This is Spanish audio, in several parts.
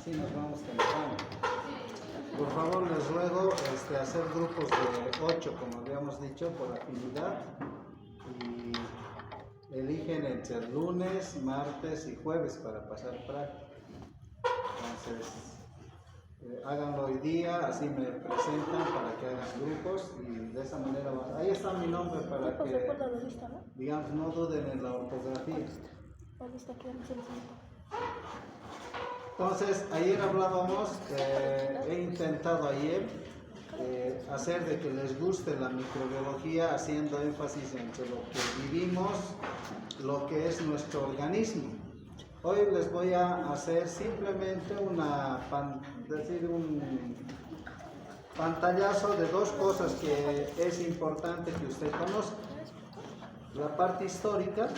Sí, nos vamos temprano. Por favor, les ruego hacer grupos de 8, como habíamos dicho, por afinidad. Y eligen entre lunes, martes y jueves para pasar práctica. Entonces, háganlo hoy día, así me presentan para que hagan grupos y de esa manera van. Ahí está mi nombre para que, digamos, no duden en la ortografía. Entonces, ayer hablábamos, he intentado ayer hacer de que les guste la microbiología, haciendo énfasis entre lo que vivimos, lo que es nuestro organismo. Hoy les voy a hacer simplemente un pantallazo de dos cosas que es importante que usted conozca. La parte histórica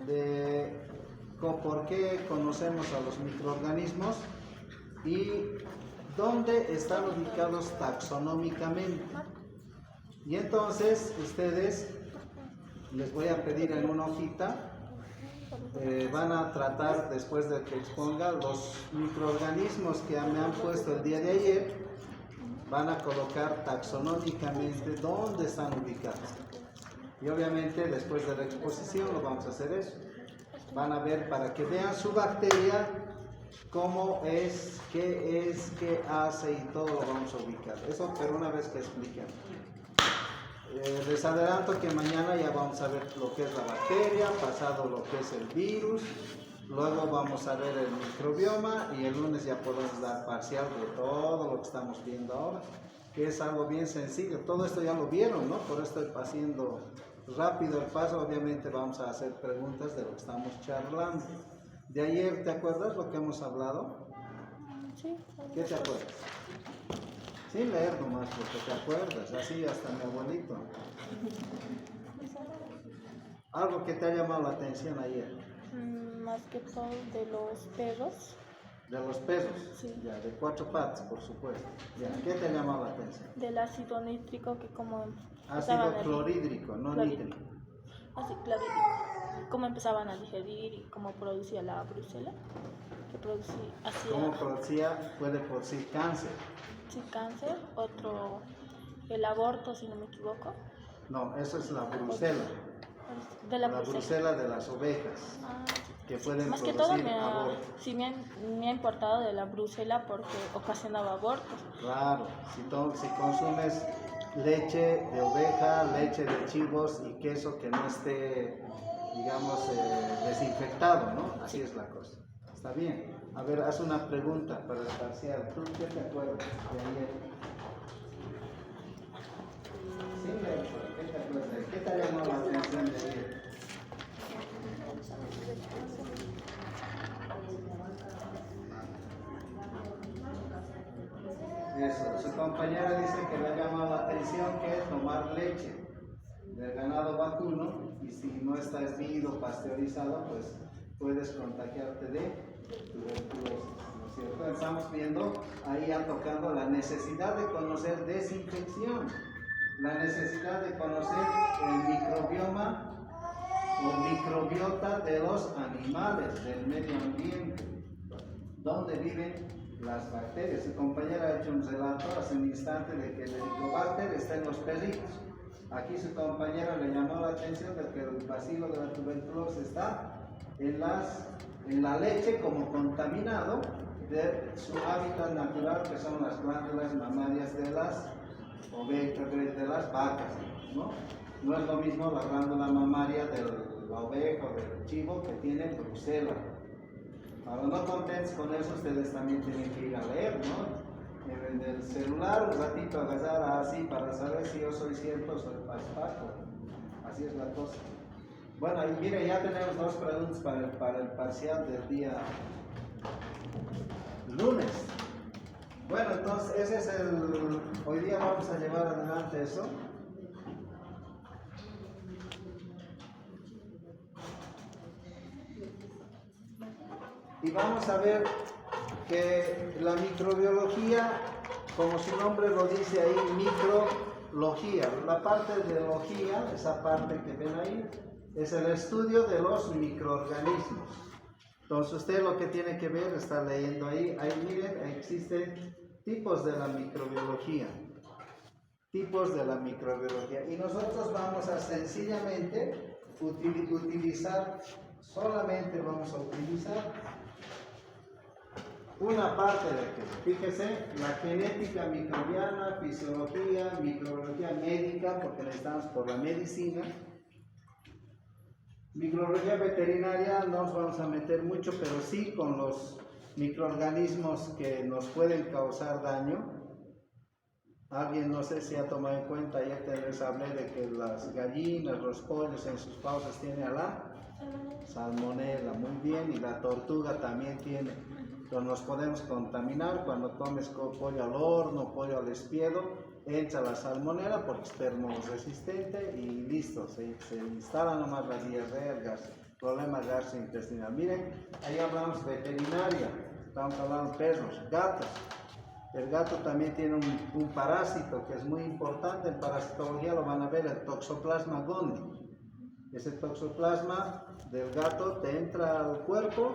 de por qué conocemos a los microorganismos y dónde están ubicados taxonómicamente. Y entonces ustedes, les voy a pedir en una hojita, van a tratar, después de que exponga los microorganismos que me han puesto el día de ayer, van a colocar taxonómicamente dónde están ubicados. Y obviamente después de la exposición lo vamos a hacer eso. Van a ver para que vean su bacteria, cómo es, qué hace y todo lo vamos a ubicar. Eso, pero una vez que expliquen. Les adelanto que mañana ya vamos a ver lo que es la bacteria, pasado lo que es el virus, luego vamos a ver el microbioma y el lunes ya podemos dar parcial de todo lo que estamos viendo ahora, que es algo bien sencillo. Todo esto ya lo vieron, ¿no? Por eso estoy haciendo rápido el paso. Obviamente vamos a hacer preguntas de lo que estamos charlando. De ayer, ¿te acuerdas lo que hemos hablado? Sí. ¿Qué te acuerdas? Sin leer nomás, porque te acuerdas, así hasta mi abuelito. ¿Algo que te ha llamado la atención ayer? Más que todo de los perros. De los pesos, Sí. Ya, de 4 patas, por supuesto. Ya, ¿qué te ha llamado la atención? Del ácido nítrico que como Ácido clorhídrico, no nítrico. Así, clorhídrico. Cómo empezaban a digerir y cómo producía la brucela. Que producía, ¿Cómo producía? Puede producir cáncer. Sí, cáncer. Otro, el aborto, si no me equivoco. No, eso es la brucela. De la brucela. Brucela de las ovejas, que pueden más que producir todo abortos. sí me ha importado de la brucela porque ocasionaba abortos. Claro, si consumes leche de oveja, leche de chivos y queso que no esté, digamos, desinfectado, ¿no? Así es la cosa. Está bien. A ver, haz una pregunta para el parcial. ¿Tú qué te acuerdas de ayer? Sí, ¿qué te acuerdas? ¿Qué te ha llamado la atención de ayer? Eso, su compañera dice que le ha llamado la atención que es tomar leche del ganado vacuno y si no está hervido, pasteurizado, pues puedes contagiarte de tuberculosis, ¿no es cierto? Estamos viendo ahí ya tocando la necesidad de conocer desinfección, la necesidad de conocer el microbioma o microbiota de los animales, del medio ambiente, donde viven las bacterias. Su compañera ha hecho un relato hace un instante de que el helicobacter está en los perritos. Aquí su compañera le llamó la atención de que el bacilo de la tuberculosis está en la leche como contaminado de su hábitat natural, que son las glándulas mamarias de las ovejas, de las vacas, ¿no? No es lo mismo la glándula mamaria de la oveja o del chivo que tiene brucela. Ahora, no contentos con eso, ustedes también tienen que ir a leer, ¿no? En el celular un ratito agarrar así para saber si yo soy cierto o soy paspaco. Así es la cosa. Bueno, y mire, ya tenemos 2 preguntas para el parcial del día lunes. Bueno, entonces ese es hoy día vamos a llevar adelante eso. Y vamos a ver que la microbiología, como su nombre lo dice ahí, micrología. La parte de logía, esa parte que ven ahí, es el estudio de los microorganismos. Entonces usted lo que tiene que ver, está leyendo ahí miren, existen tipos de la microbiología. Tipos de la microbiología. Y nosotros vamos a sencillamente utilizar, solamente vamos a utilizar una parte de aquello. Fíjese, la genética microbiana, fisiología, microbiología médica, porque necesitamos por la medicina. Microbiología veterinaria no nos vamos a meter mucho, pero sí con los microorganismos que nos pueden causar daño. Alguien, no sé si ha tomado en cuenta, ayer les hablé de que las gallinas, los pollos en sus pausas tienen a la salmonela, muy bien, y la tortuga también tiene. Entonces nos podemos contaminar cuando comes pollo al horno, pollo al espiedo, entra la salmonela porque es termoresistente y listo, se instala nomás la diarrea, el problema gastrointestinal. Miren, ahí hablamos veterinaria, estamos hablando de perros, gatos. El gato también tiene un parásito que es muy importante, en parasitología lo van a ver, el Toxoplasma gondii. Ese toxoplasma del gato te entra al cuerpo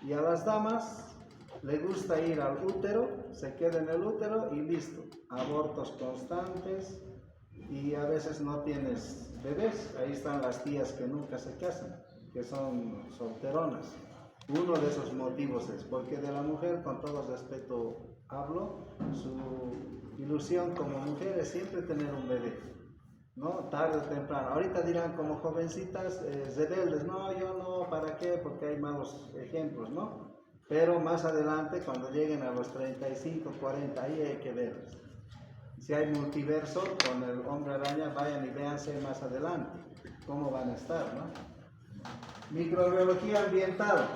y a las damas le gusta ir al útero, se queda en el útero y listo. Abortos constantes y a veces no tienes bebés. Ahí están las tías que nunca se casan, que son solteronas. Uno de esos motivos es porque de la mujer, con todo respeto hablo, su ilusión como mujer es siempre tener un bebé, ¿no? Tarde o temprano. Ahorita dirán como jovencitas rebeldes, no, yo no, ¿para qué? Porque hay malos ejemplos, ¿no? Pero más adelante, cuando lleguen a los 35, 40, ahí hay que verlos. Si hay multiverso con el hombre araña, vayan y véanse más adelante cómo van a estar, ¿no? Microbiología ambiental.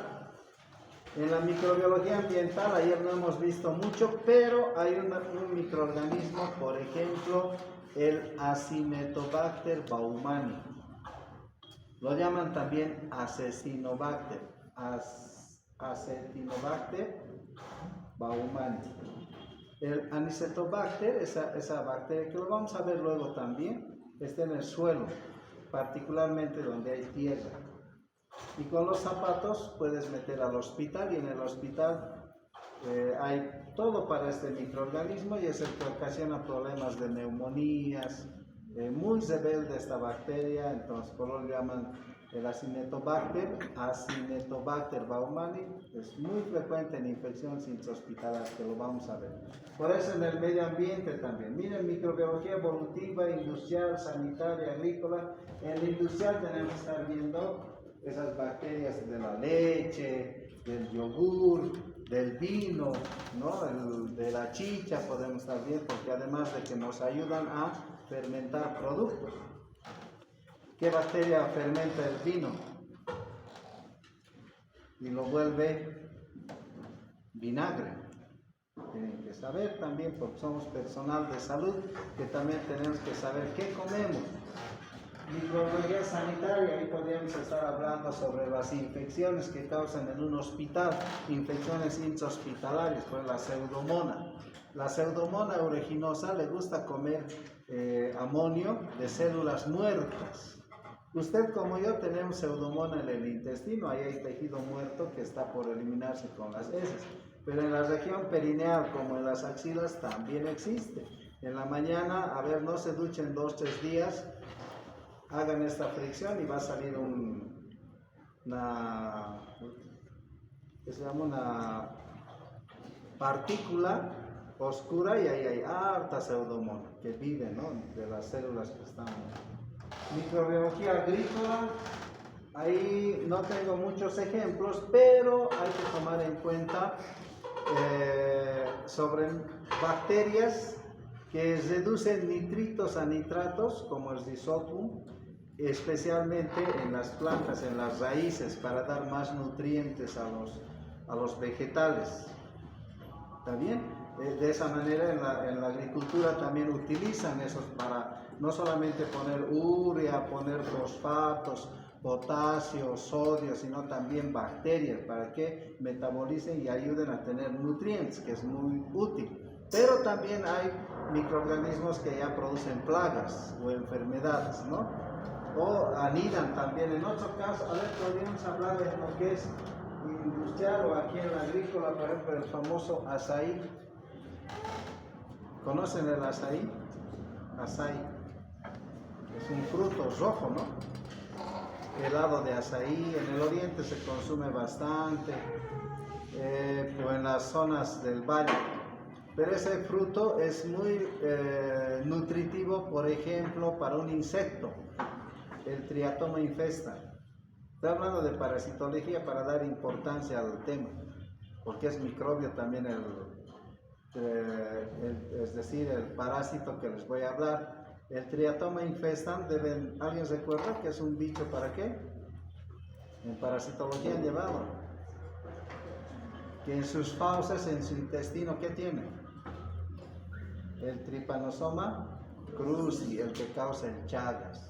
En la microbiología ambiental, ayer no hemos visto mucho, pero hay un microorganismo, por ejemplo, el Acinetobacter baumani. Lo llaman también Acesinobacter, Acetinobacter baumani. El Acinetobacter, esa bacteria, que lo vamos a ver luego también, está en el suelo, particularmente donde hay tierra. Y con los zapatos puedes meter al hospital y en el hospital hay todo para este microorganismo y es el que ocasiona problemas de neumonías, muy rebelde esta bacteria, entonces por lo que llaman el Acinetobacter baumani, es muy frecuente en infecciones intrahospitalarias, que lo vamos a ver. Por eso en el medio ambiente también, miren, microbiología evolutiva, industrial, sanitaria, agrícola. En el industrial tenemos que estar viendo esas bacterias de la leche, del yogur, del vino, ¿no? De la chicha podemos estar bien, porque además de que nos ayudan a fermentar productos. ¿Qué bacteria fermenta el vino? Y lo vuelve vinagre. Tienen que saber también, porque somos personal de salud, que también tenemos que saber qué comemos. Microbiología sanitaria, ahí podríamos estar hablando sobre las infecciones que causan en un hospital, infecciones intrahospitalarias, pues la pseudomona. La pseudomona aeruginosa le gusta comer amonio de células muertas. Usted como yo tenemos pseudomona en el intestino, ahí hay tejido muerto que está por eliminarse con las heces. Pero en la región perineal, como en las axilas, también existe. En la mañana, a ver, no se duchen 2-3 días, hagan esta fricción y va a salir una partícula oscura y ahí hay harta pseudomona que vive, ¿no? De las células que están. Microbiología agrícola, ahí no tengo muchos ejemplos, pero hay que tomar en cuenta sobre bacterias que reducen nitritos a nitratos, como el Rhizopum, especialmente en las plantas, en las raíces, para dar más nutrientes a los vegetales. ¿Está bien? De esa manera en la agricultura también utilizan esos para no solamente poner urea, poner fosfatos, potasio, sodio, sino también bacterias para que metabolicen y ayuden a tener nutrientes, que es muy útil. Pero también hay microorganismos que ya producen plagas o enfermedades, ¿no? O anidan también. En otro caso, a ver, podríamos hablar de lo que es industrial o aquí en la agrícola, por ejemplo, el famoso azaí. ¿Conocen el azaí? Azaí. Es un fruto rojo, ¿no? Helado de azaí. En el oriente se consume bastante, o en las zonas del valle. Pero ese fruto es muy nutritivo, por ejemplo, para un insecto, el Triatoma infesta. Estoy hablando de parasitología para dar importancia al tema, porque es microbio también es decir, el parásito que les voy a hablar. El Triatoma infestam, ¿alguien recuerda que es un bicho para qué? En parasitología han llevado. Que en sus fauces, en su intestino, ¿qué tiene? El Trypanosoma cruzi, el que causa el Chagas.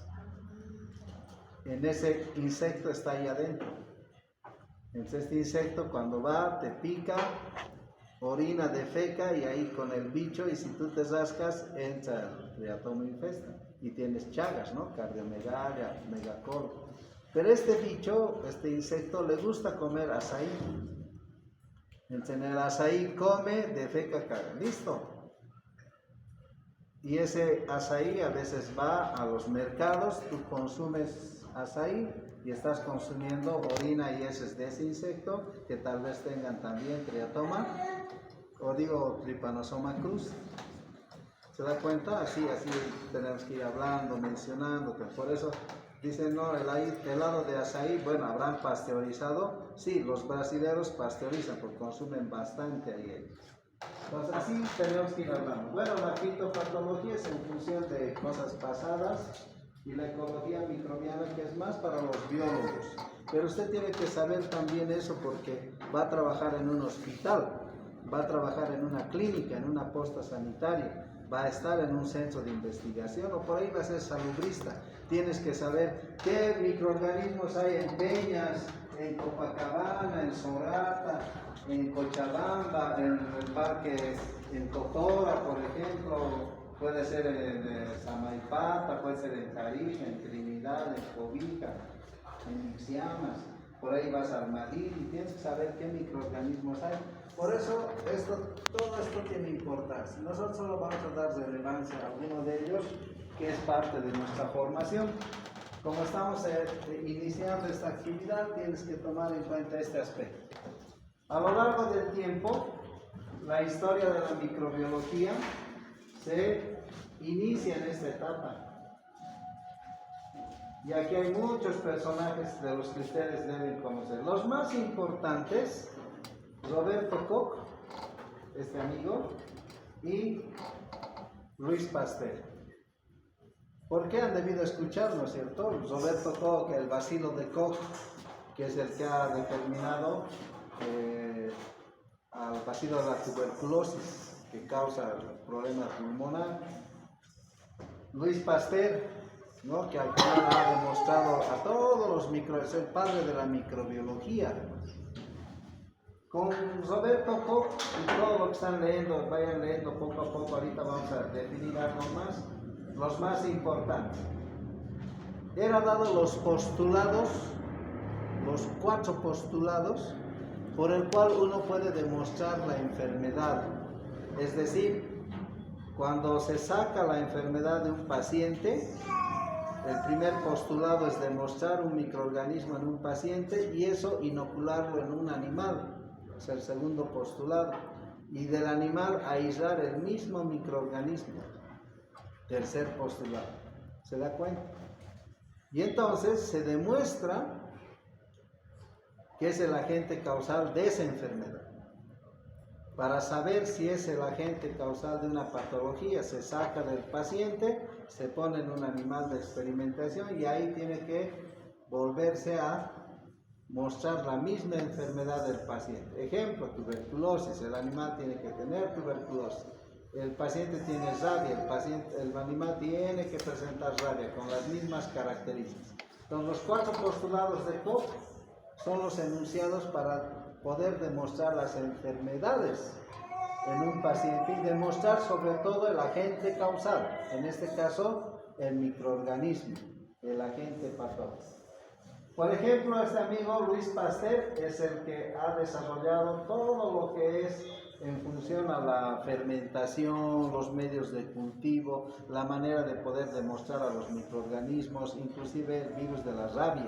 En ese insecto está ahí adentro. Entonces este insecto cuando va, te pica, orina, defeca y ahí con el bicho, y si tú te rascas, entra el Triatoma infesta y tienes Chagas, ¿no? Cardiomegalia, megacolo. Pero este bicho, este insecto, le gusta comer azaí. Entonces en el azaí come, defeca, caga. Listo. Y ese azaí a veces va a los mercados, tú consumes azaí y estás consumiendo orina y heces de ese insecto que tal vez tengan también Triatoma o digo Trypanosoma cruzi. ¿Se da cuenta? Así tenemos que ir hablando, mencionando, que por eso dicen, no, el helado de azaí, bueno, ¿habrán pasteurizado? Sí, los brasileños pasteurizan porque consumen bastante ahí. Entonces así tenemos que ir hablando. Bueno, la fitopatología es en función de cosas pasadas y la ecología microbiana que es más para los biólogos. Pero usted tiene que saber también eso porque va a trabajar en un hospital, va a trabajar en una clínica, en una posta sanitaria, va a estar en un centro de investigación o por ahí va a ser salubrista. Tienes que saber qué microorganismos hay en Peñas, en Copacabana, en Sorata, en Cochabamba, en el parque, en Totora, por ejemplo, puede ser en Samaipata, puede ser en Tarija, en Trinidad, en Cobija, en Ixiamas, por ahí vas al Madrid y tienes que saber qué microorganismos hay. Por eso todo esto tiene importancia. Nosotros solo vamos a dar relevancia a alguno de ellos, que es parte de nuestra formación. Como estamos iniciando esta actividad, tienes que tomar en cuenta este aspecto. A lo largo del tiempo, la historia de la microbiología se inicia en esta etapa. Y aquí hay muchos personajes de los que ustedes deben conocer. Los más importantes, Roberto Koch, este amigo, y Louis Pasteur. ¿Por qué han debido escuchar, no es cierto? Roberto Koch, el bacilo de Koch, que es el que ha determinado al bacilo de la tuberculosis, que causa el problema pulmonar. Louis Pasteur, ¿no? Que al final ha demostrado a todos los microbiólogos, es el padre de la microbiología. Con Roberto Koch y todo lo que están leyendo, vayan leyendo poco a poco, ahorita vamos a definir algo más, los más importantes. Eran dados los postulados, los 4 postulados, por el cual uno puede demostrar la enfermedad. Es decir, cuando se saca la enfermedad de un paciente, el primer postulado es demostrar un microorganismo en un paciente y eso inocularlo en un animal. Es el segundo postulado. Y del animal aislar el mismo microorganismo. Tercer postulado. ¿Se da cuenta? Y entonces se demuestra que es el agente causal de esa enfermedad. Para saber si es el agente causal de una patología, se saca del paciente, se pone en un animal de experimentación y ahí tiene que volverse a mostrar la misma enfermedad del paciente. Ejemplo, tuberculosis, el animal tiene que tener tuberculosis. El paciente tiene rabia, el animal tiene que presentar rabia con las mismas características. Entonces, los 4 postulados de Koch son los enunciados para poder demostrar las enfermedades en un paciente y demostrar sobre todo el agente causal, en este caso el microorganismo, el agente patógeno. Por ejemplo, este amigo Luis Pasteur es el que ha desarrollado todo lo que es en función a la fermentación, los medios de cultivo, la manera de poder demostrar a los microorganismos, inclusive el virus de la rabia.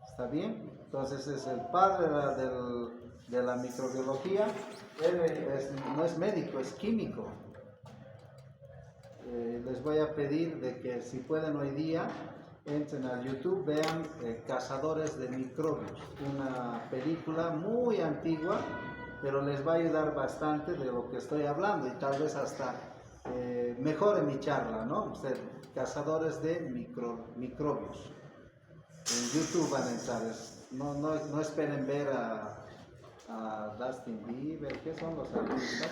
¿Está bien? Entonces es el padre de la microbiología. Él no es médico, es químico. Les voy a pedir de que si pueden hoy día entren a YouTube, vean Cazadores de Microbios, una película muy antigua, pero les va a ayudar bastante de lo que estoy hablando y tal vez hasta mejore mi charla, ¿no? O sea, Cazadores de Microbios. En YouTube van a entrar, no esperen ver a Dustin Bieber. ¿Qué son los artistas?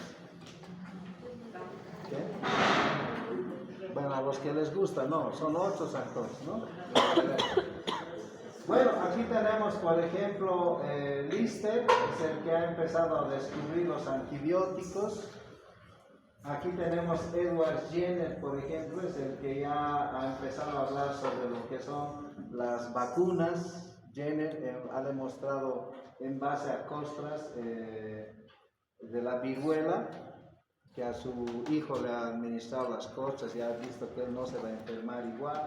¿Qué? Bueno, a los que les gusta, no, son otros actores, ¿no? Bueno, aquí tenemos, por ejemplo, Lister, es el que ha empezado a descubrir los antibióticos. Aquí tenemos Edward Jenner, por ejemplo, es el que ya ha empezado a hablar sobre lo que son las vacunas. Jenner ha demostrado en base a costras de la viruela, que a su hijo le ha administrado las costras y ha visto que él no se va a enfermar igual.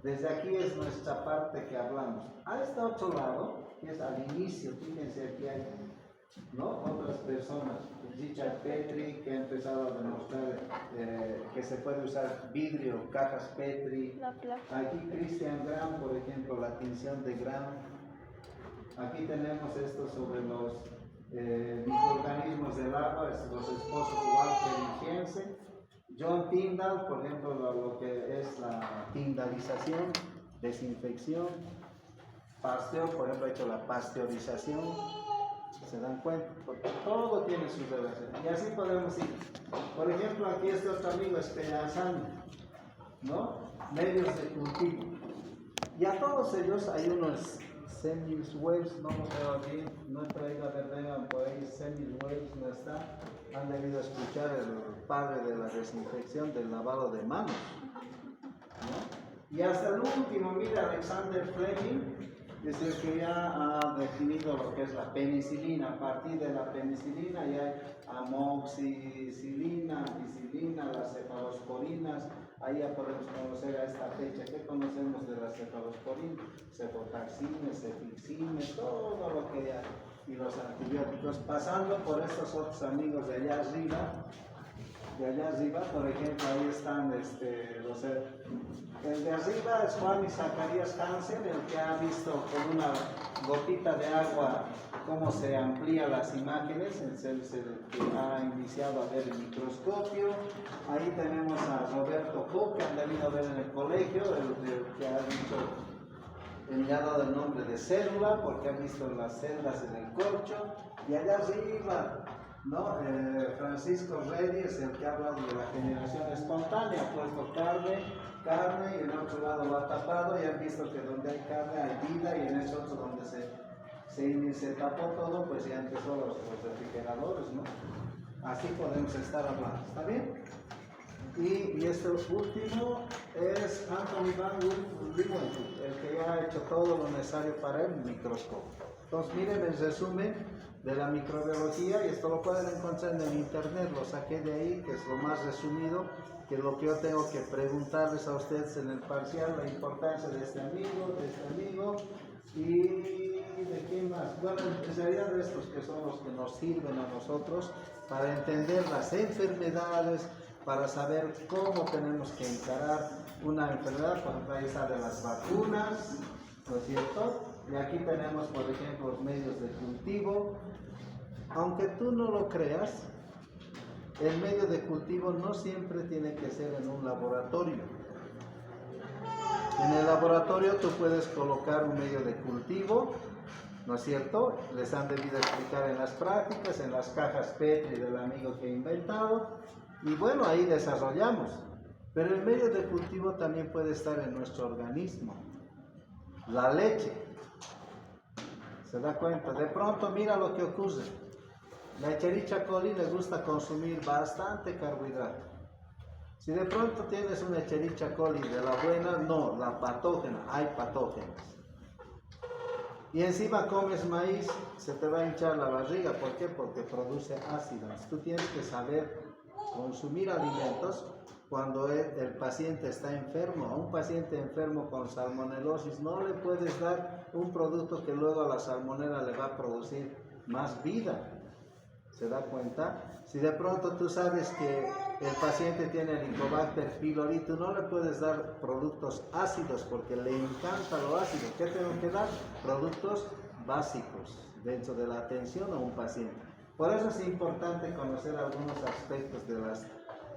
Desde aquí es nuestra parte que hablamos. A este otro lado, que es al inicio, fíjense aquí hay, ¿no?, otras personas. Richard Petri, que ha empezado a demostrar que se puede usar vidrio, cajas Petri. Aquí Christian Gram, por ejemplo, la tinción de Gram. Aquí tenemos esto sobre los microorganismos del agua, los esposos Walker y Jensen. John Tyndall, por ejemplo, lo que es la tindalización, desinfección. Pasteur, por ejemplo, ha hecho la pasteurización. ¿Se dan cuenta? Porque todo tiene su relación. Y así podemos ir. Por ejemplo, aquí este otro amigo Esperanzano, ¿no? Medios de cultivo. Y a todos ellos hay unos Samuel Wells, no lo veo aquí, no he traído a ver, vengan por ahí, Samuel Wells no está. Han debido escuchar el padre de la desinfección, del lavado de manos, ¿no? Y hasta el último, mira, Alexander Fleming, es el que ya ha definido lo que es la penicilina. A partir de la penicilina ya hay amoxicilina, ampicilina, las cefalosporinas. Ahí ya podemos conocer a esta fecha. ¿Qué conocemos de las cefalosporinas? Cefotaxines, cefixines, todo lo que hay. Y los antibióticos. Pasando por estos otros amigos de allá arriba. De allá arriba, por ejemplo, ahí están el de arriba es Juan y Zacarías Hansen, el que ha visto con una gotita de agua cómo se amplían las imágenes, es el que ha iniciado a ver el microscopio. Ahí tenemos a Roberto Koch, que han debido ver en el colegio, el que ha dicho, le ha dado el nombre de célula, porque ha visto las células en el corcho. Y allá arriba, ¿no? Francisco Reddy es el que ha hablado de la generación espontánea, ha puesto carne y en el otro lado lo ha tapado y han visto que donde hay carne hay vida y en ese otro donde se tapó todo, pues ya empezó los refrigeradores, ¿no? Así podemos estar hablando, ¿está bien? Y este último es Anthony Van Leeuwenhoek, el que ya ha hecho todo lo necesario para el microscopio. Entonces miren el resumen de la microbiología y esto lo pueden encontrar en el internet, lo saqué de ahí, que es lo más resumido, que lo que yo tengo que preguntarles a ustedes en el parcial, la importancia de este amigo y de quién más. Bueno, en realidad de estos que son los que nos sirven a nosotros para entender las enfermedades, para saber cómo tenemos que encarar una enfermedad. Por ejemplo, ahí está de las vacunas, ¿no es cierto? Y aquí tenemos, por ejemplo, los medios de cultivo. Aunque tú no lo creas, el medio de cultivo no siempre tiene que ser en un laboratorio. En el laboratorio tú puedes colocar un medio de cultivo, ¿no es cierto? Les han debido explicar en las prácticas, en las cajas Petri del amigo que he inventado. Y bueno, ahí desarrollamos. Pero el medio de cultivo también puede estar en nuestro organismo. La leche. ¿Se da cuenta? De pronto mira lo que ocurre. La Escherichia coli le gusta consumir bastante carbohidrato. Si de pronto tienes una Escherichia coli de la buena, no, la patógena, hay patógenos. y encima comes maíz, se te va a hinchar la barriga. ¿Por qué? Porque produce ácidos. Tú tienes que saber consumir alimentos cuando el paciente está enfermo. A un paciente enfermo con salmonelosis no le puedes dar un producto que luego a la salmonela le va a producir más vida. ¿Se da cuenta? Si de pronto tú sabes que el paciente tiene Helicobacter pylori, tú no le puedes dar productos ácidos porque le encanta lo ácido. ¿Qué tengo que dar? Productos básicos dentro de la atención a un paciente. Por eso es importante conocer algunos aspectos de las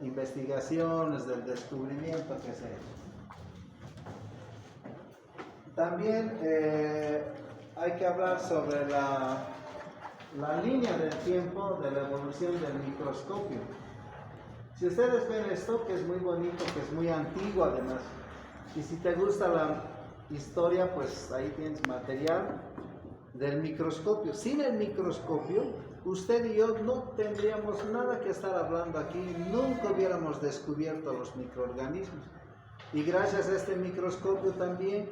investigaciones, del descubrimiento que se ha hecho. También hay que hablar sobre la línea del tiempo de la evolución del microscopio. Si ustedes ven esto, que es muy bonito, que es muy antiguo además, y si te gusta la historia, pues ahí tienes material del microscopio. Sin el microscopio, usted y yo no tendríamos nada que estar hablando aquí, nunca hubiéramos descubierto los microorganismos. Y gracias a este microscopio también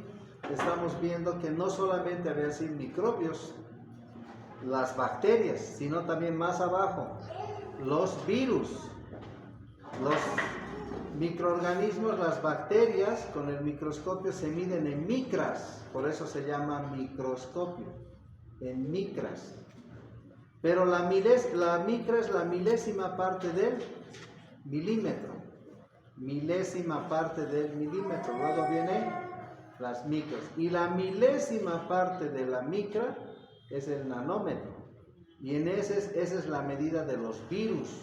estamos viendo que no solamente había sido microbios, las bacterias, sino también más abajo, los virus, los microorganismos, las bacterias, con el microscopio se miden en micras, por eso se llama microscopio, en micras. Pero la micra es la milésima parte del milímetro, milésima parte del milímetro, luego vienen las micras, y la milésima parte de la micra es el nanómetro, y esa es la medida de los virus.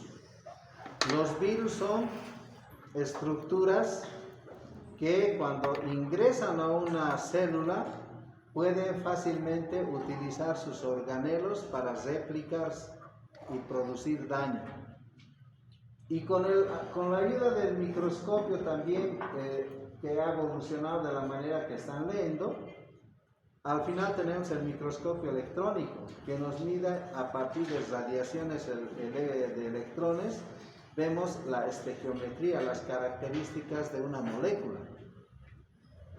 Los virus son estructuras que cuando ingresan a una célula pueden fácilmente utilizar sus organelos para replicarse y producir daño. Y con la ayuda del microscopio también, que ha evolucionado de la manera que están leyendo, al final tenemos el microscopio electrónico, que nos mide a partir de radiaciones de electrones, vemos la estequiometría, las características de una molécula.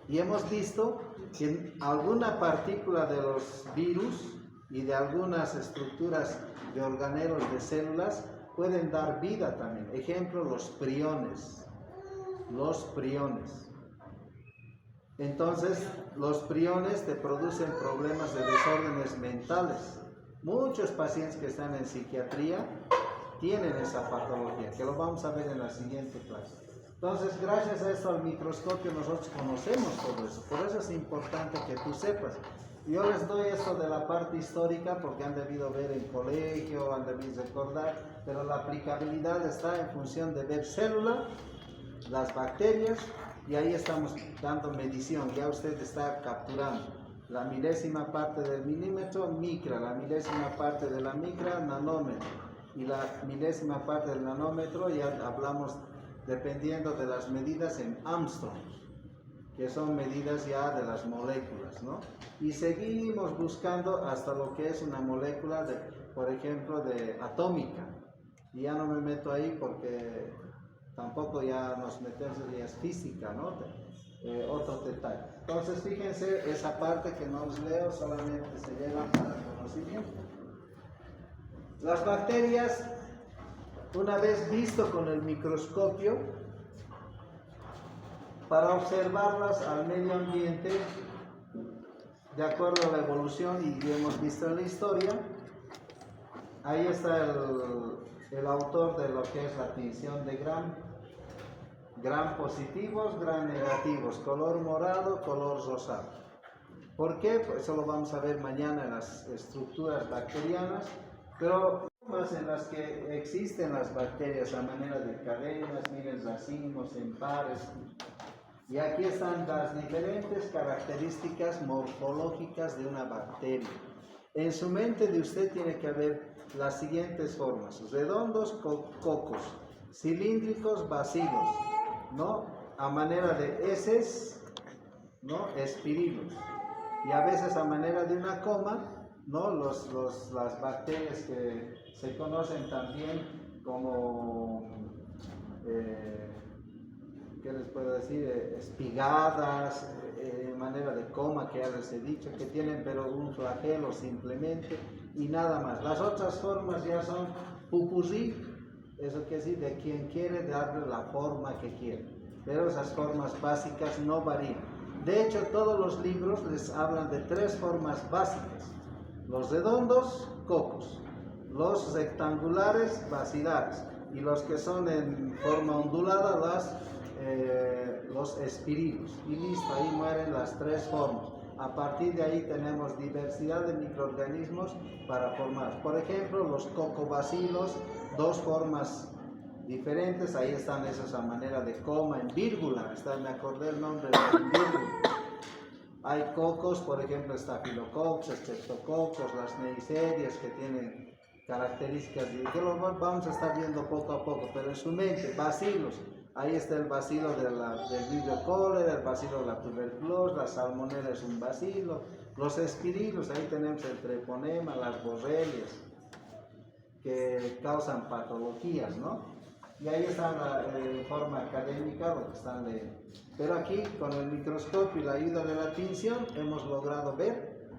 Y hemos visto que alguna partícula de los virus y de algunas estructuras de organelos de células pueden dar vida también. Ejemplo, los priones. Los priones. Entonces, los priones te producen problemas de desórdenes mentales. Muchos pacientes que están en psiquiatría tienen esa patología, que lo vamos a ver en la siguiente clase. Entonces, gracias a esto al microscopio nosotros conocemos todo eso. Por eso es importante que tú sepas. Yo les doy esto de la parte histórica porque han debido ver en colegio, han debido recordar, pero la aplicabilidad está en función de ver célula, las bacterias, y ahí estamos dando medición. Ya usted está capturando la milésima parte del milímetro, micra, la milésima parte de la micra, nanómetro, y la milésima parte del nanómetro ya hablamos dependiendo de las medidas en Armstrong, que son medidas ya de las moléculas, ¿no? Y seguimos buscando hasta lo que es una molécula, por ejemplo, de atómica. Y ya no me meto ahí porque tampoco ya nos metemos en es física, ¿no? Otro detalle. Entonces, fíjense, esa parte que no os leo solamente se lleva para conocimiento. Las bacterias, una vez visto con el microscopio, para observarlas al medio ambiente, de acuerdo a la evolución, y hemos visto en la historia, ahí está el autor de lo que es la tinción de Gram positivos, Gram negativos, color morado, color rosado. ¿Por qué? Pues eso lo vamos a ver mañana en las estructuras bacterianas, pero formas en las que existen las bacterias a manera de cadenas, miren, racimos, en pares. Y aquí están las diferentes características morfológicas de una bacteria. En su mente de usted tiene que haber las siguientes formas: redondos, cocos, cilíndricos, bacilos, ¿no? A manera de heces, ¿no? Espirilos. Y a veces a manera de una coma, ¿no? Las bacterias que se conocen también como, ¿qué les puedo decir? Espigadas, manera de coma que ya les he dicho, que tienen pero un flagelo simplemente y nada más. Las otras formas ya son pupusí, eso quiere decir de quien quiere darle la forma que quiere, pero esas formas básicas no varían. De hecho, todos los libros les hablan de tres formas básicas: los redondos, cocos; los rectangulares, basilares; y los que son en forma ondulada, los espirilos. Y listo, ahí mueren las tres formas. A partir de ahí tenemos diversidad de microorganismos para formar. Por ejemplo, los cocobacilos, dos formas diferentes. Ahí están esos a manera de coma, en vírgula. Me acordé el nombre de vírgula. Hay cocos, por ejemplo, Staphylococcus, Streptococcus, las neiserias, que tienen características que lo vamos a estar viendo poco a poco, pero en su mente, bacilos. Ahí está el bacilo del vibrio cólera, el bacilo de la tuberculosis, la salmonella es un bacilo, los espirilos, ahí tenemos el treponema, las borrelias, que causan patologías, ¿no? Y ahí está en forma académica lo que están leyendo. Pero aquí, con el microscopio y la ayuda de la tinción, hemos logrado ver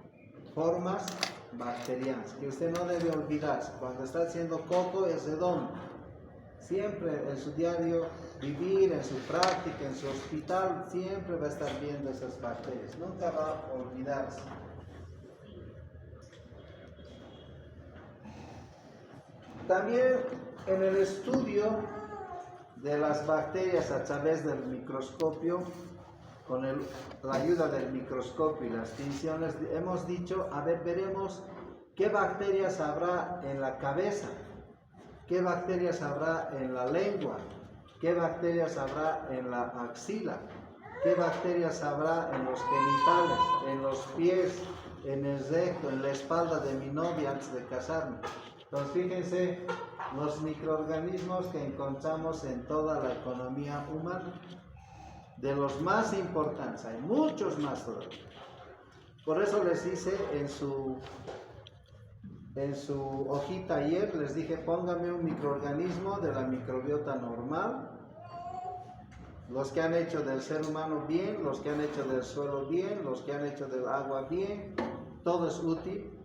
formas bacterianas, que usted no debe olvidarse. Cuando está haciendo coco es redondo. Siempre en su diario vivir, en su práctica, en su hospital, siempre va a estar viendo esas bacterias. Nunca va a olvidarse. También en el estudio de las bacterias a través del microscopio, con la ayuda del microscopio y las tinciones, hemos dicho, a ver, veremos qué bacterias habrá en la cabeza, qué bacterias habrá en la lengua, qué bacterias habrá en la axila, qué bacterias habrá en los genitales, en los pies, en el recto, en la espalda de mi novia antes de casarme. Entonces fíjense los microorganismos que encontramos en toda la economía humana, de los más importantes, hay muchos más todavía. Por eso les hice en su hojita ayer, les dije, póngame un microorganismo de la microbiota normal, los que han hecho del ser humano bien, los que han hecho del suelo bien, los que han hecho del agua bien, todo es útil,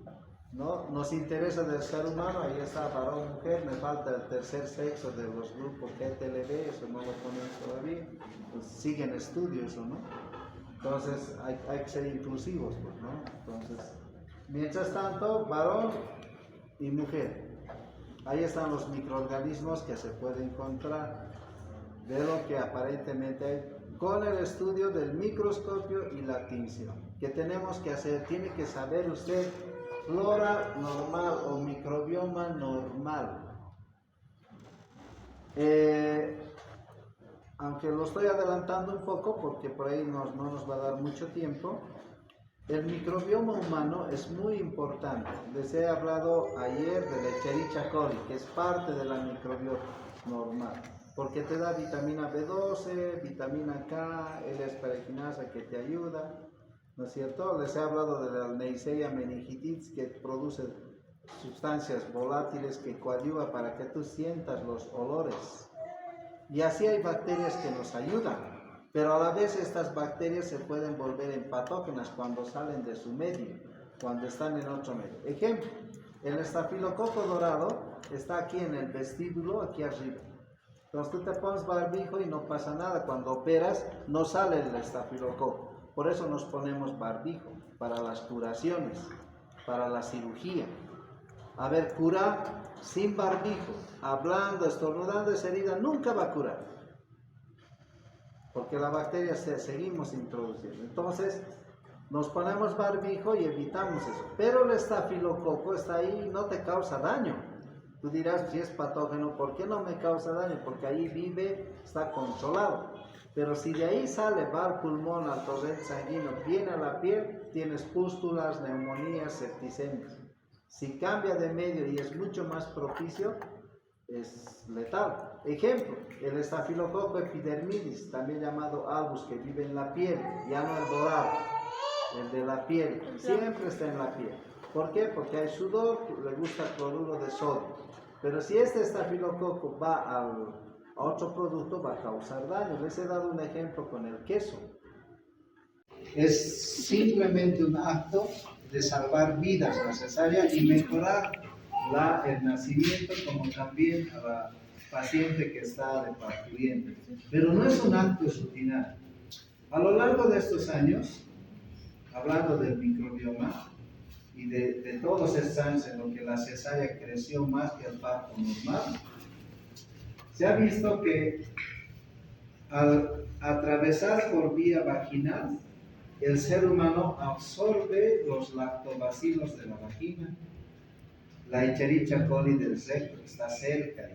¿no? Nos interesa del ser humano, ahí está varón, mujer, me falta el tercer sexo de los grupos GTLB, eso no lo ponen todavía, pues siguen estudios, ¿no? Entonces hay que ser inclusivos, pues, ¿no? Entonces, mientras tanto, varón y mujer, ahí están los microorganismos que se pueden encontrar de lo que aparentemente hay con el estudio del microscopio y la tinción. ¿Qué tenemos que hacer? Tiene que saber usted flora normal o microbioma normal. Aunque lo estoy adelantando un poco porque por ahí no nos va a dar mucho tiempo, el microbioma humano es muy importante. Les he hablado ayer de la Escherichia coli, que es parte de la microbiota normal, porque te da vitamina B12, vitamina K, L-esparaginasa que te ayuda, ¿no es cierto? Les he hablado de la Neisseria meningitidis, que produce sustancias volátiles que coadyuva para que tú sientas los olores. Y así hay bacterias que nos ayudan, pero a la vez estas bacterias se pueden volver en patógenas cuando salen de su medio, cuando están en otro medio. Ejemplo, el estafilococo dorado está aquí en el vestíbulo, aquí arriba. Entonces tú te pones barbijo y no pasa nada. Cuando operas no sale el estafilococo. Por eso nos ponemos barbijo, para las curaciones, para la cirugía. A ver, curar sin barbijo, hablando, estornudando esa herida, nunca va a curar. Porque la bacteria seguimos introduciendo. Entonces, nos ponemos barbijo y evitamos eso. Pero el estafilococo está ahí y no te causa daño. Tú dirás, si es patógeno, ¿por qué no me causa daño? Porque ahí vive, está controlado. Pero si de ahí sale, va al pulmón, al torrente sanguíneo, viene a la piel, tienes pústulas, neumonías, septicemias. Si cambia de medio y es mucho más propicio, es letal. Ejemplo, el estafilococo epidermidis, también llamado albus, que vive en la piel, ya no el dorado, el de la piel, siempre está en la piel. ¿Por qué? Porque hay sudor, le gusta cloruro de sodio. Pero si este estafilococo va a otro producto, va a causar daño. Les he dado un ejemplo con el queso. es simplemente un acto de salvar vidas, la cesárea, y mejorar el nacimiento, como también a la paciente que está de parturienta. Pero no es un acto rutinario. A lo largo de estos años, hablando del microbioma y de todos estos años en los que la cesárea creció más que el parto normal, se ha visto que al atravesar por vía vaginal, el ser humano absorbe los lactobacilos de la vagina, la Escherichia coli del recto, que está cerca,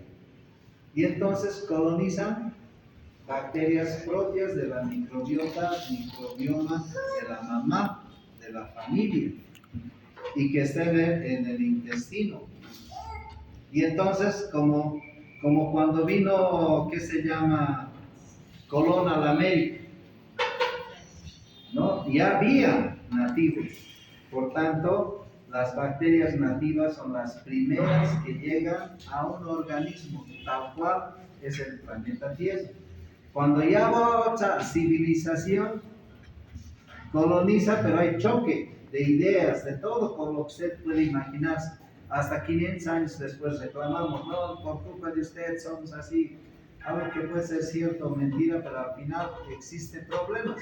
y entonces colonizan bacterias propias de la microbioma de la mamá, de la familia, y que estén en el intestino. Y entonces, como cuando vino, ¿qué se llama? Colón a la América, ¿no? Ya había nativos. Por tanto, las bacterias nativas son las primeras que llegan a un organismo, tal cual es el planeta Tierra. Cuando ya va otra civilización, coloniza, pero hay choque de ideas, de todo con lo que usted puede imaginarse. Hasta 500 años después reclamamos, no, por culpa de usted somos así. Algo que puede ser cierto o mentira, pero al final existen problemas.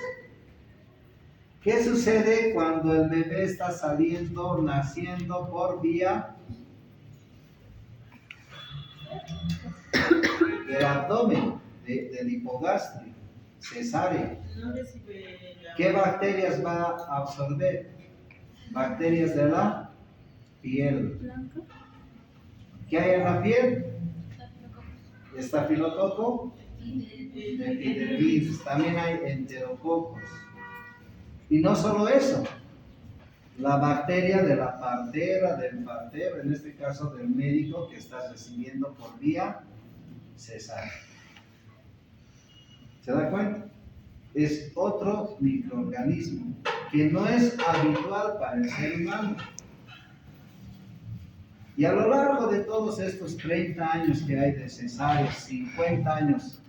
¿Qué sucede cuando el bebé está saliendo, naciendo por vía del abdomen, del hipogastrio, cesárea? ¿Qué bacterias va a absorber? Bacterias de la piel. ¿Qué hay en la piel? Estafilococo, epidermis. También hay enterococos. Y no solo eso, la bacteria de la partera, del partero, en este caso del médico que está recibiendo por vía cesárea. ¿Se da cuenta? Es otro microorganismo que no es habitual para el ser humano. Y a lo largo de todos estos 30 años que hay de cesáreas, 50 años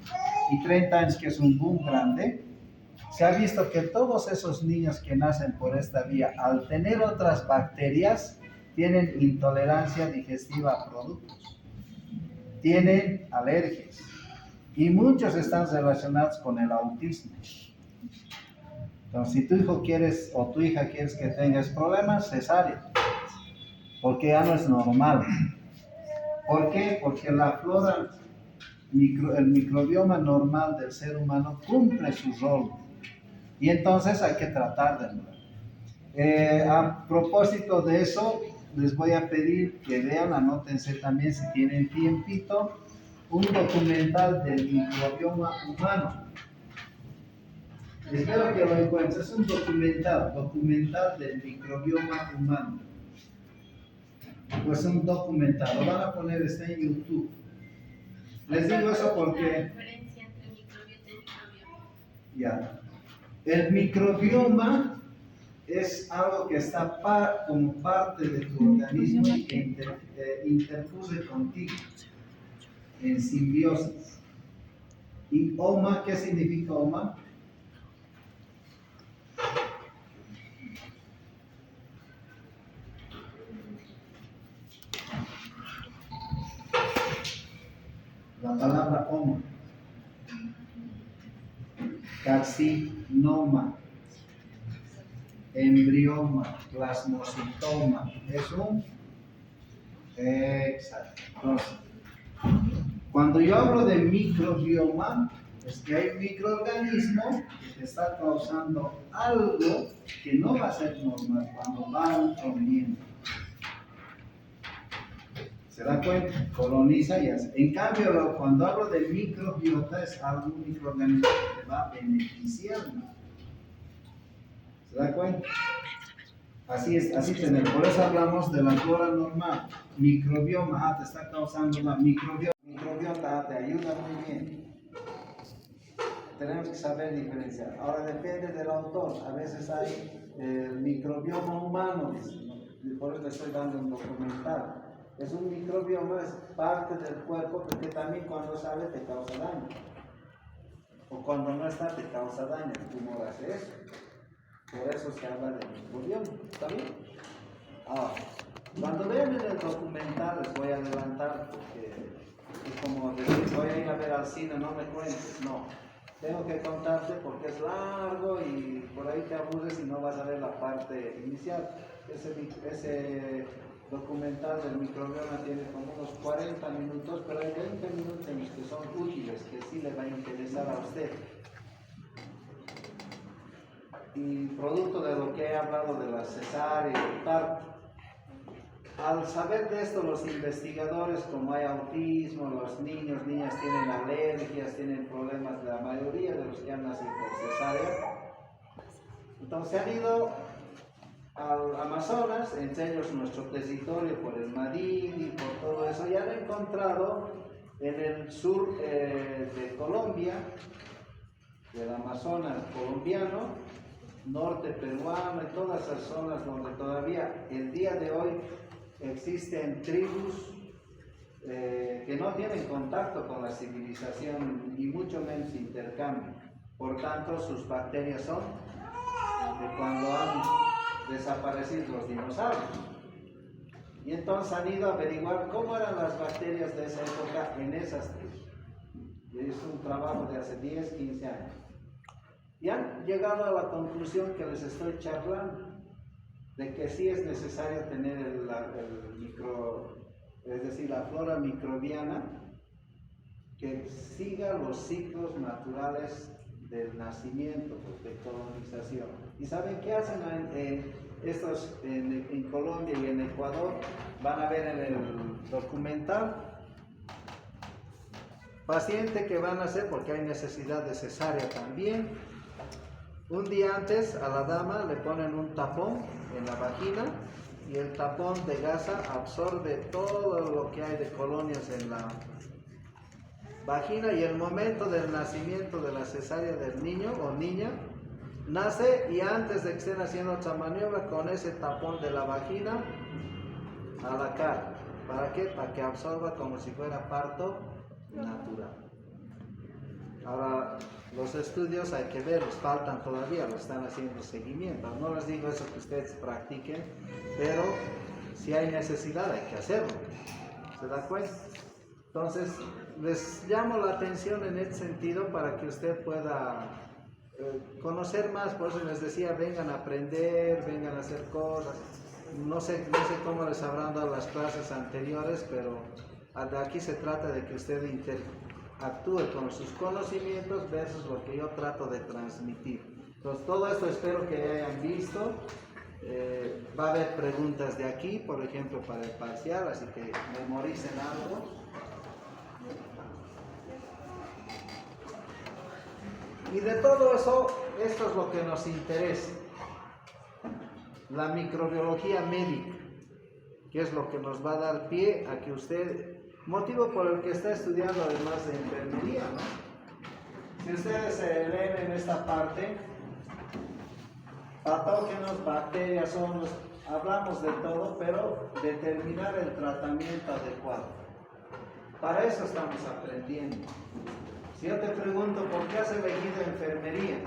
y 30 años que es un boom grande, se ha visto que todos esos niños que nacen por esta vía, al tener otras bacterias, tienen intolerancia digestiva a productos, tienen alergias, y muchos están relacionados con el autismo. Entonces, si tu hijo quieres o tu hija quieres que tengas problemas, cesárea, porque ya no es normal. ¿Por qué? Porque la flora, el microbioma normal del ser humano cumple su rol. Y entonces hay que tratar de nuevo. A propósito de eso, les voy a pedir que vean, anótense también si tienen tiempito, un documental del microbioma humano. Espero que lo encuentres. Es un documental del microbioma humano. Pues un documental, lo van a poner, está en YouTube. Les digo eso porque... ¿Cuál es la diferencia entre microbiota y microbioma? Ya. El microbioma es algo que está como parte de tu organismo y que interfuse contigo en simbiosis. ¿Y OMA? ¿Qué significa OMA? La palabra OMA. Carcinoma, embrioma, plasmocitoma. Es un... Exacto. Entonces, cuando yo hablo de microbioma, es que hay un microorganismo que está causando algo que no va a ser normal cuando va comiendo. ¿Se da cuenta? Coloniza y hace. En cambio, cuando hablo de microbiota, es algún microorganismo que te va a beneficiar. ¿Se da cuenta? Así es, así tenemos. Por eso hablamos de la flora normal. Microbioma, te está causando una microbiota. Microbiota te ayuda muy bien. Tenemos que saber diferenciar. Ahora depende del autor. A veces hay el microbioma humano, por eso te estoy dando un documental. Es un microbioma, es parte del cuerpo, porque también cuando sale te causa daño. O cuando no está te causa daño. El tumor hace eso. Por eso se habla de microbioma. ¿Está bien? Ahora, cuando vean en el documental, les voy a adelantar porque es como decir, voy a ir a ver al cine, no me cuentes. No. Tengo que contarte porque es largo y por ahí te aburres y no vas a ver la parte inicial. Ese documental del microbioma tiene como unos 40 minutos, pero hay 20 minutos en los que son útiles, que sí le va a interesar a usted. Y producto de lo que he hablado de la cesárea y tal, al saber de esto, los investigadores, como hay autismo, los niños, niñas tienen alergias, tienen problemas, la mayoría de los que han nacido por cesárea, entonces han ido al Amazonas, entre ellos nuestro territorio, por el Madrid y por todo eso, y han encontrado en el sur de Colombia, del Amazonas colombiano, norte peruano y todas esas zonas donde todavía el día de hoy existen tribus que no tienen contacto con la civilización y mucho menos intercambio. Por tanto, sus bacterias son de cuando han desaparecido los dinosaurios. Y entonces han ido a averiguar cómo eran las bacterias de esa época en esas tribus. Y es un trabajo de hace 10, 15 años. Y han llegado a la conclusión que les estoy charlando, de que sí es necesario tener es decir, la flora microbiana que siga los ciclos naturales del nacimiento, pues, de colonización. ¿Y saben qué hacen en Colombia y en Ecuador? Van a ver en el documental paciente que van a hacer, porque hay necesidad de cesárea también. Un día antes a la dama le ponen un tapón en la vagina y el tapón de gasa absorbe todo lo que hay de colonias en la vagina, y el momento del nacimiento de la cesárea del niño o niña nace, y antes de que estén haciendo otra maniobra con ese tapón de la vagina a la cara. ¿Para qué? Para que absorba como si fuera parto natural. Ahora, los estudios hay que verlos, faltan todavía, lo están haciendo seguimiento. No les digo eso que ustedes practiquen, pero si hay necesidad hay que hacerlo. ¿Se da cuenta? Entonces, les llamo la atención en este sentido para que usted pueda conocer más. Por eso les decía, vengan a aprender, vengan a hacer cosas. No sé cómo les habrán dado las clases anteriores, pero de aquí se trata de que usted actúe con sus conocimientos versus lo que yo trato de transmitir. Entonces, todo esto espero que hayan visto. Va a haber preguntas de aquí, por ejemplo, para el parcial, así que memoricen algo. Y de todo eso, esto es lo que nos interesa. La microbiología médica, que es lo que nos va a dar pie a que usted, motivo por el que está estudiando además de enfermería, ¿no? Si ustedes leen en esta parte, patógenos, bacterias, hongos, hablamos de todo, pero determinar el tratamiento adecuado. Para eso estamos aprendiendo. Si yo te pregunto por qué has elegido enfermería,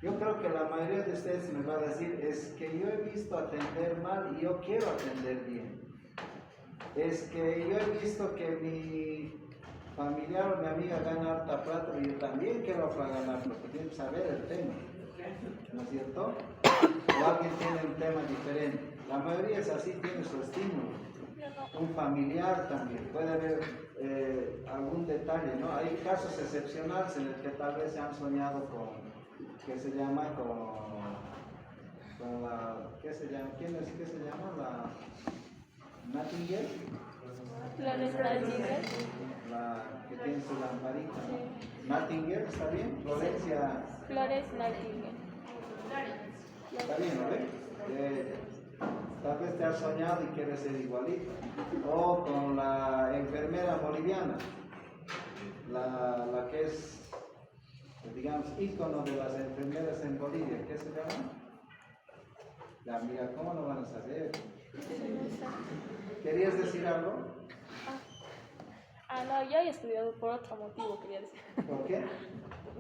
yo creo que la mayoría de ustedes me va a decir, es que yo he visto atender mal y yo quiero atender bien. Es que yo he visto que mi familiar o mi amiga gana harta plata y yo también quiero ganar, porque tiene que saber el tema, ¿no es cierto? O alguien tiene un tema diferente. La mayoría es así, tiene su estímulo. Un familiar también, puede haber algún detalle, ¿no? Hay casos excepcionales en los que tal vez se han soñado con, ¿qué se llama? Con la, ¿qué se llama? ¿Qué se llama? La Nightingale. Flores Nightingale. La que tiene su lamparita, ¿no? Nightingale, ¿está bien? Florencia. Flores Nightingale. Está bien, ¿no? Tal vez te has soñado y quieres ser igualito. O con la enfermera boliviana, la que es, digamos, ícono de las enfermeras en Bolivia. ¿Qué se llama? Ya, mira, ¿cómo lo van a saber? ¿Querías decir algo? No, ya he estudiado por otro motivo, quería decir. ¿Por qué?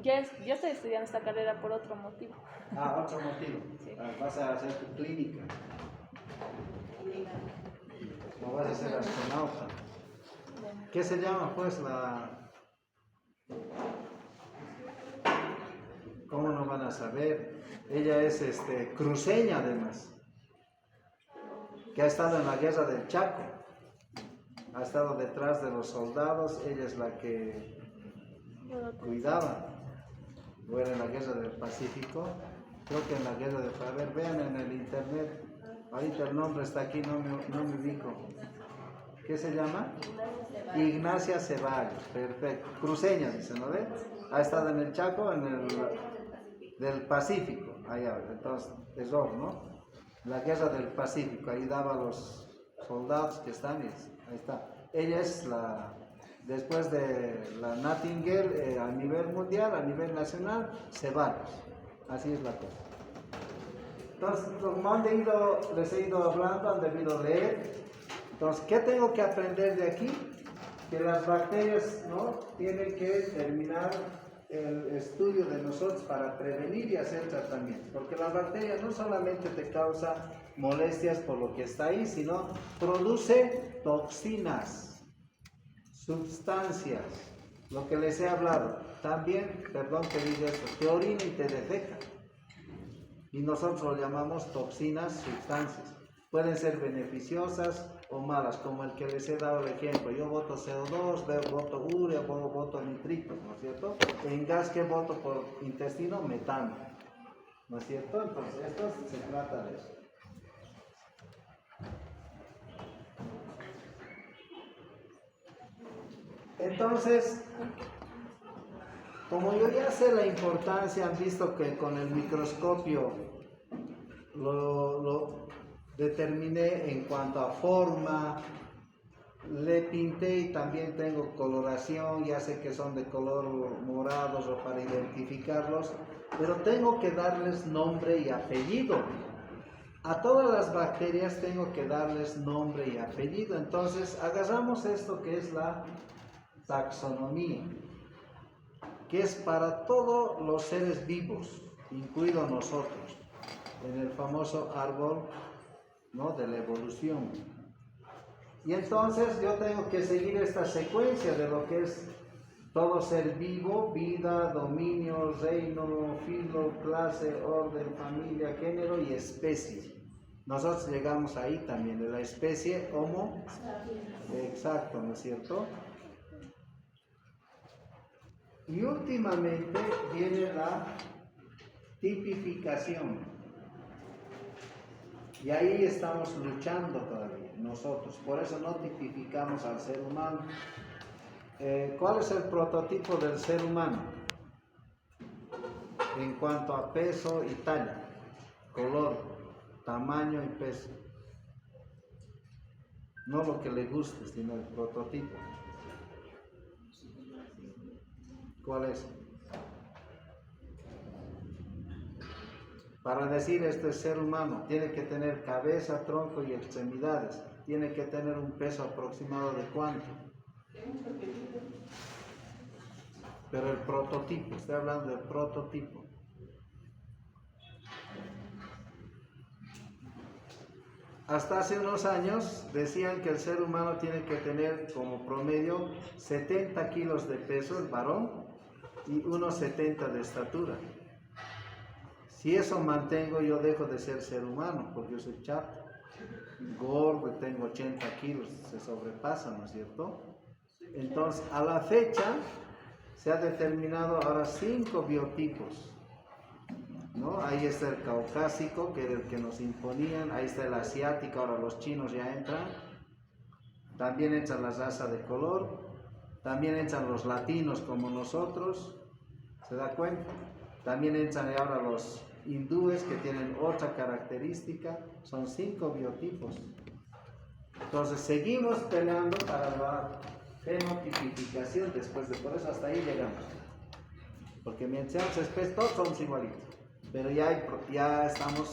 yo estoy estudiando esta carrera por otro motivo. Ah, otro motivo. Sí. Vas a hacer tu clínica. O vas a ser astronauta. ¿Qué se llama pues ¿Cómo no van a saber? Ella es cruceña además, que ha estado en la guerra del Chaco, ha estado detrás de los soldados, ella es la que cuidaba, o era en la guerra del Pacífico, creo que en la guerra del Pacífico, a ver, vean en el internet, ahorita el nombre está aquí, no me ubico. ¿Qué se llama? Ignacia Ceballos, perfecto. Cruceña, dice, ¿no ve? Ha estado en el Chaco, en el del Pacífico, allá, entonces, error, ¿no? La guerra del Pacífico, ahí daba a los soldados que están, ahí está. Ella es después de la Nightingale, a nivel mundial, a nivel nacional, Ceballos, así es la cosa. Entonces, como les he ido hablando, han debido leer. Entonces, ¿qué tengo que aprender de aquí? Que las bacterias, ¿no?, tienen que terminar el estudio de nosotros para prevenir y hacer tratamientos, porque las bacterias no solamente te causan molestias por lo que está ahí, sino produce toxinas, sustancias, lo que les he hablado. También, perdón que diga esto, te orina y te defeca, y nosotros lo llamamos toxinas, sustancias. Pueden ser beneficiosas o malas, como el que les he dado el ejemplo. Yo boto CO2, boto urea, boto nitritos, ¿no es cierto? En gas que boto por intestino, metano, ¿no es cierto? Entonces, esto se trata de eso. Entonces, como yo ya sé la importancia, han visto que con el microscopio lo determiné en cuanto a forma, le pinté y también tengo coloración, ya sé que son de color morados o para identificarlos, pero tengo que darles nombre y apellido. A todas las bacterias tengo que darles nombre y apellido. Entonces agarramos esto que es la taxonomía, que es para todos los seres vivos, incluidos nosotros, en el famoso árbol, ¿no?, de la evolución. Y entonces yo tengo que seguir esta secuencia de lo que es todo ser vivo: vida, dominio, reino, filo, clase, orden, familia, género y especie. Nosotros llegamos ahí también, de la especie Homo. Exacto, ¿no es cierto? Y últimamente viene la tipificación. Y ahí estamos luchando todavía, nosotros. Por eso no tipificamos al ser humano. ¿Cuál es el prototipo del ser humano? En cuanto a peso y talla, color, tamaño y peso. No lo que le guste, sino el prototipo. ¿Cuál es? Para decir esto es ser humano, tiene que tener cabeza, tronco y extremidades. Tiene que tener un peso aproximado de ¿cuánto? Pero el prototipo, estoy hablando del prototipo. Hasta hace unos años decían que el ser humano tiene que tener como promedio 70 kilos de peso, el varón, y unos 70 de estatura. Si eso mantengo, yo dejo de ser humano, porque yo soy chato, gordo, tengo 80 kilos, se sobrepasa, ¿no es cierto? Entonces, a la fecha, se ha determinado ahora 5 biotipos, ¿no? Ahí está el caucásico, que era el que nos imponían, ahí está el asiático, ahora los chinos ya entran, también entran la raza de color, también entran los latinos como nosotros, ¿se da cuenta? También entran ahora los hindúes, que tienen otra característica. Son 5 biotipos. Entonces seguimos peleando para la fenotipificación después de, por eso hasta ahí llegamos, porque mientras seamos especies todos somos igualitos, pero ya estamos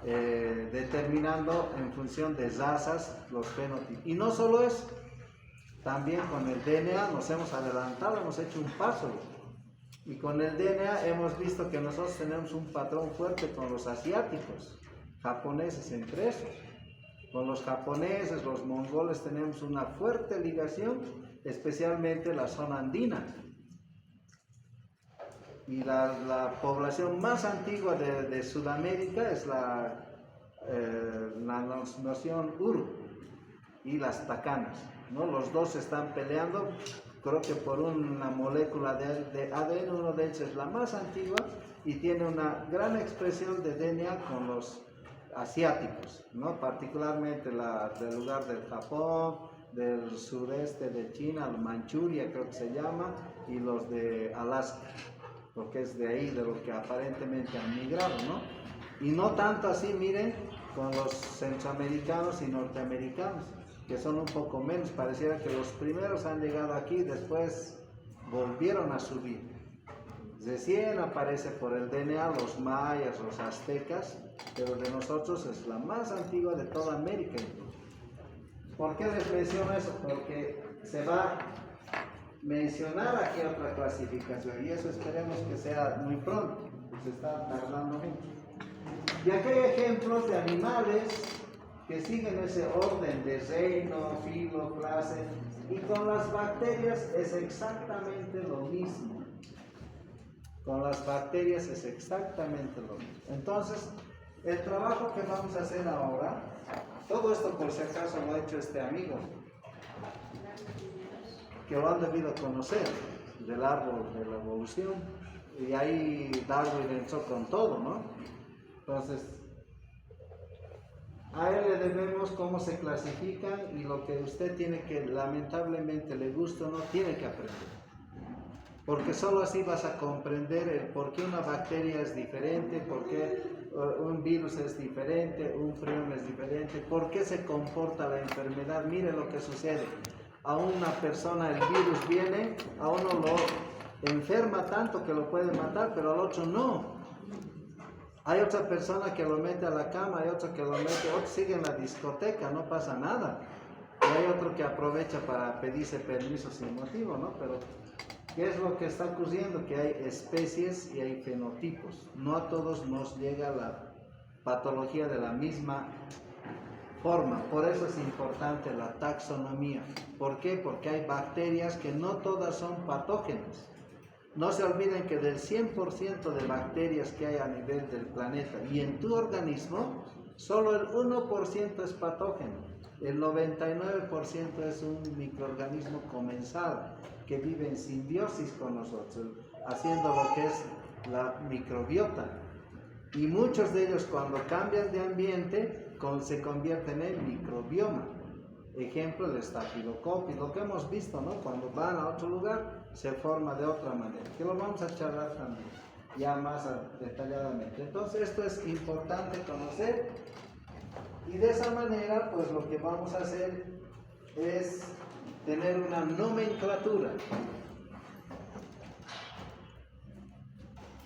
determinando en función de razas los fenotipos. Y no solo eso, también con el DNA nos hemos adelantado, hemos hecho un paso. Y con el DNA hemos visto que nosotros tenemos un patrón fuerte con los asiáticos, japoneses entre esos. Con los japoneses, los mongoles tenemos una fuerte ligación, especialmente la zona andina. Y la población más antigua de Sudamérica es la nación Uru y las tacanas, ¿no? Los dos se están peleando, creo que por una molécula de ADN. Uno de ellos es la más antigua y tiene una gran expresión de DNA con los asiáticos, ¿no? Particularmente del lugar del Japón, del sureste de China, Manchuria creo que se llama, y los de Alaska, porque es de ahí de los que aparentemente han migrado, ¿no? Y no tanto así, miren, con los centroamericanos y norteamericanos, que son un poco menos. Pareciera que los primeros han llegado aquí y después volvieron a subir. Recién aparece por el DNA los mayas, los aztecas, pero de nosotros es la más antigua de toda América. ¿Por qué les menciono eso? Porque se va a mencionar aquí otra clasificación y eso esperemos que sea muy pronto, se está tardando mucho. Y aquí hay ejemplos de animales que siguen ese orden de reino, filo, clase, y con las bacterias es exactamente lo mismo. Con las bacterias es exactamente lo mismo. Entonces, el trabajo que vamos a hacer ahora, todo esto por si acaso lo ha hecho este amigo, que lo han debido conocer, del árbol de la evolución, y ahí Darwin entró con todo, ¿no? Entonces, a él le debemos cómo se clasifican y lo que usted tiene que, lamentablemente, le guste o no, tiene que aprender. Porque solo así vas a comprender el por qué una bacteria es diferente, por qué un virus es diferente, un prion es diferente, por qué se comporta la enfermedad. Mire lo que sucede. A una persona el virus viene, a uno lo enferma tanto que lo puede matar, pero al otro no. Hay otra persona que lo mete a la cama, hay otro que lo mete, otro sigue en la discoteca, no pasa nada. Y hay otro que aprovecha para pedirse permiso sin motivo, ¿no? Pero ¿qué es lo que está ocurriendo? Que hay especies y hay fenotipos. No a todos nos llega la patología de la misma forma. Por eso es importante la taxonomía. ¿Por qué? Porque hay bacterias que no todas son patógenas. No se olviden que del 100% de bacterias que hay a nivel del planeta y en tu organismo, solo el 1% es patógeno. El 99% es un microorganismo comensal que vive en simbiosis con nosotros, haciendo lo que es la microbiota. Y muchos de ellos cuando cambian de ambiente se convierten en microbioma. Ejemplo, el estafilococcus, lo que hemos visto, ¿no? Cuando van a otro lugar se forma de otra manera, que lo vamos a charlar también, ya más detalladamente. Entonces esto es importante conocer y de esa manera pues lo que vamos a hacer es tener una nomenclatura.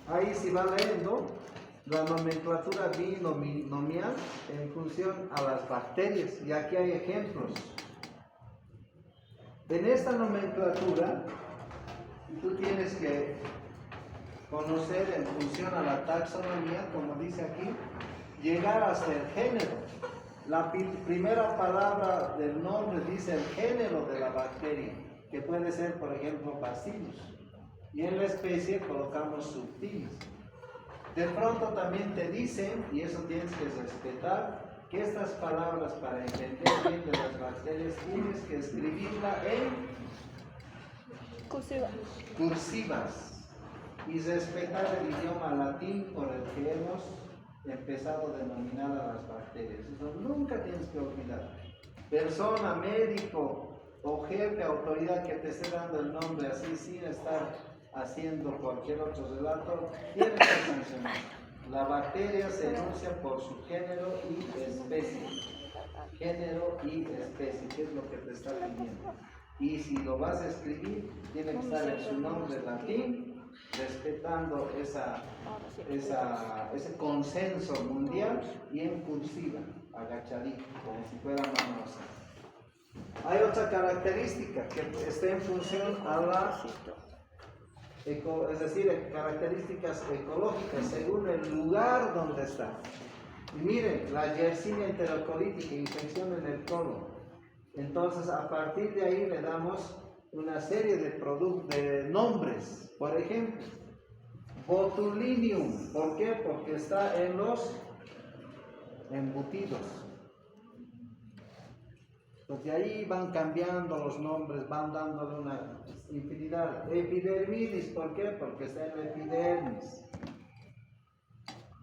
Ahí si va leyendo la nomenclatura binomial en función a las bacterias y aquí hay ejemplos. En esta nomenclatura tú tienes que conocer en función a la taxonomía, como dice aquí, llegar hasta el género. La primera palabra del nombre dice el género de la bacteria, que puede ser, por ejemplo, Bacillus. Y en la especie colocamos Subtilis. De pronto también te dicen, y eso tienes que respetar, que estas palabras para entender bien de las bacterias tienes que escribirla en cursivas y respetar el idioma latín por el que hemos empezado a denominar a las bacterias. Eso nunca tienes que olvidar. Persona, médico o jefe, autoridad que te esté dando el nombre así sin estar haciendo cualquier otro relato, tienes que sancionar. La bacteria se enuncia por su género y especie. Género y especie, que es lo que te está pidiendo. Y si lo vas a escribir, tiene que estar en su nombre latín, respetando ese consenso mundial y en cursiva, agachadito, como si fuera manosa. Hay otra característica que está en función a la es decir, características ecológicas según el lugar donde está. Y miren, la Yersinia enterocolítica, infección en el colon. Entonces, a partir de ahí le damos una serie de nombres. Por ejemplo, Botulinum. ¿Por qué? Porque está en los embutidos. Pues de ahí van cambiando los nombres, van dándole una infinidad. Epidermidis, ¿por qué? Porque está en la epidermis.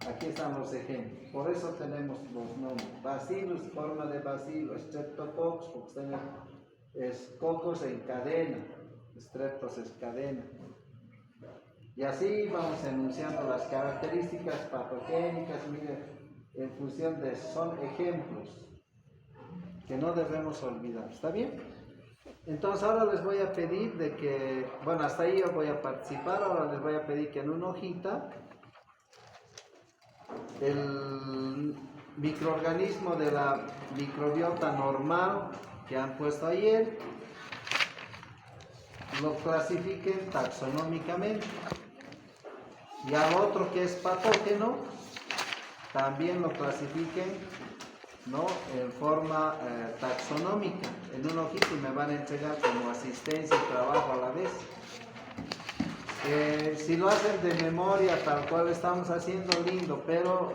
Aquí están los ejemplos. Por eso tenemos los nombres. Bacillus, forma de bacilo. Streptococcus, porque está en cocos en cadena. Streptos es cadena. Y así vamos enunciando las características patogénicas. Miren, en función de, son ejemplos que no debemos olvidar. ¿Está bien? Entonces ahora les voy a pedir de que, bueno, hasta ahí yo voy a participar. Ahora les voy a pedir que en una hojita el microorganismo de la microbiota normal que han puesto ayer lo clasifiquen taxonómicamente, y al otro que es patógeno también lo clasifiquen, ¿no?, en forma taxonómica en un hojito, y me van a entregar como asistencia y trabajo a la vez. Si lo hacen de memoria tal cual estamos haciendo, lindo, pero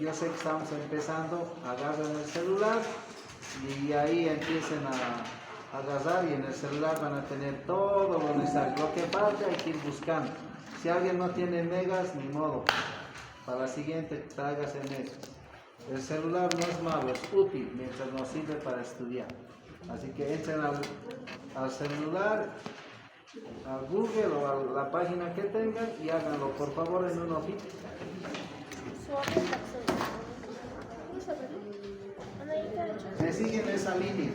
yo sé que estamos empezando. Agarren el celular y ahí empiecen a agarrar, y en el celular van a tener todo lo necesario. Lo que falta hay que ir buscando. Si alguien no tiene megas, ni modo, para la siguiente tráigase megas. El celular no es malo, es útil mientras nos sirve para estudiar. Así que entren al celular, a Google o a la página que tengan, y háganlo por favor en un hojita. Me siguen esa línea.